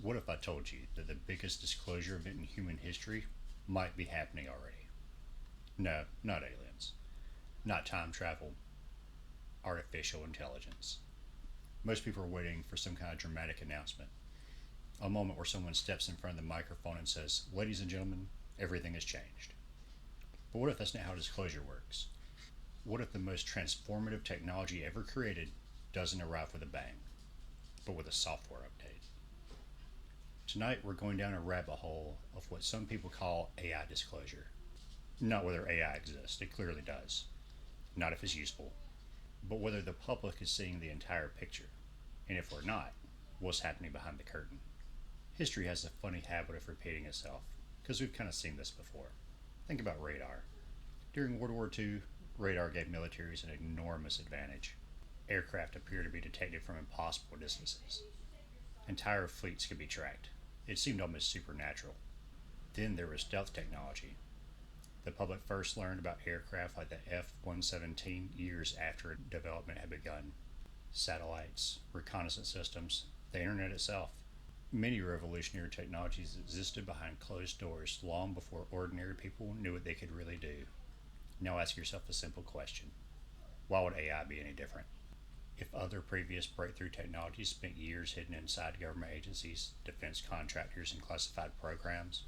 What if I told you that the biggest disclosure event in human history might be happening already? No, not aliens, not time travel, artificial intelligence. Most people are waiting for some kind of dramatic announcement, a moment where someone steps in front of the microphone and says, "Ladies and gentlemen, everything has changed." But what if that's not how disclosure works? What if the most transformative technology ever created doesn't arrive with a bang, but with a software update? Tonight, we're going down a rabbit hole of what some people call AI disclosure. Not whether AI exists, it clearly does. Not if it's useful, but whether the public is seeing the entire picture. And if we're not, what's happening behind the curtain? History has a funny habit of repeating itself, because we've kind of seen this before. Think about radar. During World War II, radar gave militaries an enormous advantage. Aircraft appeared to be detected from impossible distances. Entire fleets could be tracked. It seemed almost supernatural. Then there was stealth technology. The public first learned about aircraft like the F 117 years after development had begun. Satellites, reconnaissance systems, the internet itself. Many revolutionary technologies existed behind closed doors long before ordinary people knew what they could really do. Now ask yourself a simple question: why would AI be any different? If other previous breakthrough technologies spent years hidden inside government agencies, defense contractors, and classified programs,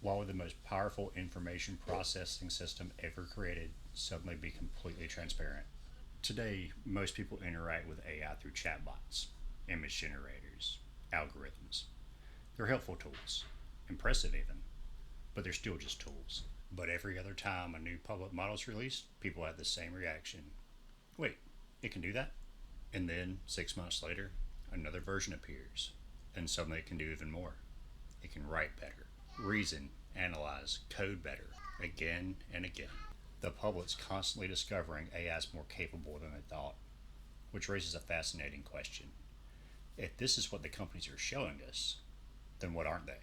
why would the most powerful information processing system ever created suddenly be completely transparent? Today, most people interact with AI through chatbots, image generators, algorithms. They're helpful tools, impressive even, but they're still just tools. But every other time a new public model is released, people have the same reaction. Wait, it can do that? And then, 6 months later, another version appears, and suddenly it can do even more. It can write better, reason, analyze, code better, again and again. The public's constantly discovering AI is more capable than they thought, which raises a fascinating question. If this is what the companies are showing us, then what aren't they?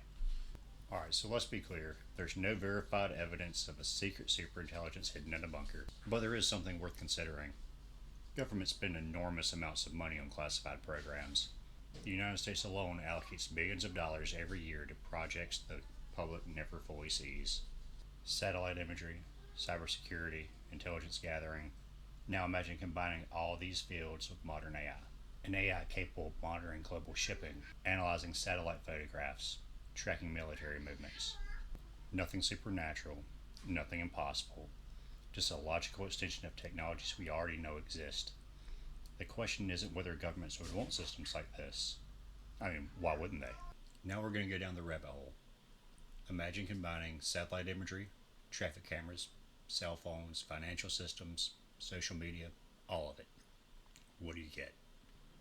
Alright, so let's be clear. There's no verified evidence of a secret superintelligence hidden in a bunker, but there is something worth considering. Governments spend enormous amounts of money on classified programs. The United States alone allocates billions of dollars every year to projects the public never fully sees. Satellite imagery, cybersecurity, intelligence gathering. Now imagine combining all these fields with modern AI. An AI capable of monitoring global shipping, analyzing satellite photographs, tracking military movements. Nothing supernatural, nothing impossible, just a logical extension of technologies we already know exist. The question isn't whether governments would want systems like this. I mean, why wouldn't they? Now we're going to go down the rabbit hole. Imagine combining satellite imagery, traffic cameras, cell phones, financial systems, social media, all of it. What do you get?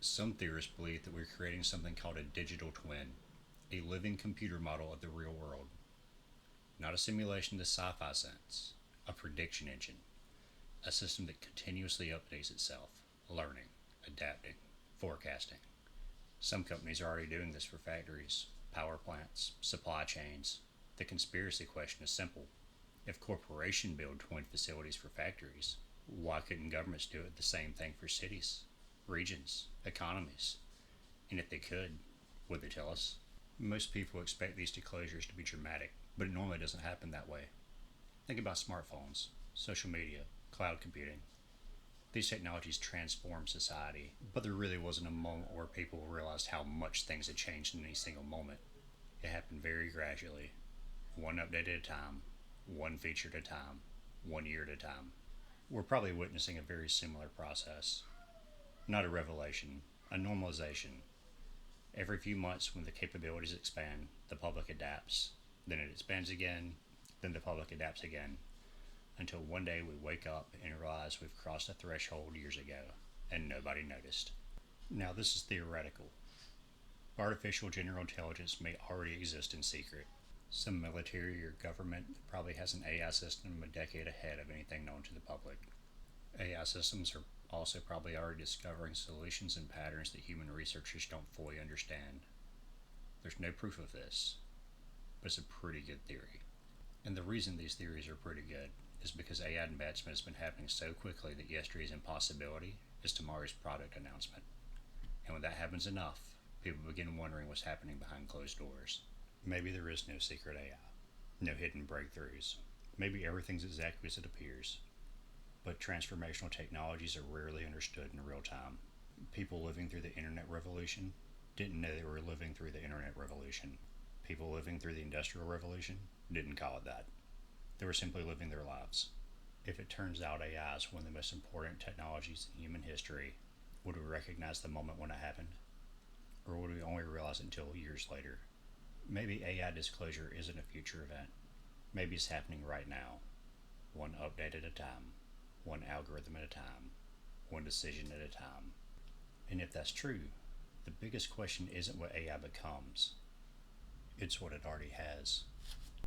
Some theorists believe that we're creating something called a digital twin, a living computer model of the real world. Not a simulation in the sci-fi sense, a prediction engine, a system that continuously updates itself, learning, adapting, forecasting. Some companies are already doing this for factories, power plants, supply chains. The conspiracy question is simple. If corporations build twin facilities for factories, why couldn't governments do it the same thing for cities, regions, economies? And if they could, would they tell us? Most people expect these disclosures to be dramatic, but it normally doesn't happen that way. Think about smartphones, social media, cloud computing. These technologies transform society, but there really wasn't a moment where people realized how much things had changed in any single moment. It happened very gradually, one update at a time, one feature at a time, one year at a time. We're probably witnessing a very similar process. Not a revelation, a normalization. Every few months, when the capabilities expand, the public adapts. Then it expands again, then the public adapts again, until one day we wake up and realize we've crossed a threshold years ago, and nobody noticed. Now, this is theoretical. Artificial general intelligence may already exist in secret. Some military or government probably has an AI system a decade ahead of anything known to the public. AI systems are also probably already discovering solutions and patterns that human researchers don't fully understand. There's no proof of this, but it's a pretty good theory. And the reason these theories are pretty good is because AI advancement has been happening so quickly that yesterday's impossibility is tomorrow's product announcement. And when that happens enough, people begin wondering what's happening behind closed doors. Maybe there is no secret AI, no hidden breakthroughs. Maybe everything's exactly as it appears. But transformational technologies are rarely understood in real time. People living through the internet revolution didn't know they were living through the internet revolution. People living through the industrial revolution didn't call it that. They were simply living their lives. If it turns out AI is one of the most important technologies in human history, would we recognize the moment when it happened? Or would we only realize it until years later? Maybe AI disclosure isn't a future event. Maybe it's happening right now, one update at a time, one algorithm at a time, one decision at a time. And if that's true, the biggest question isn't what AI becomes, it's what it already has.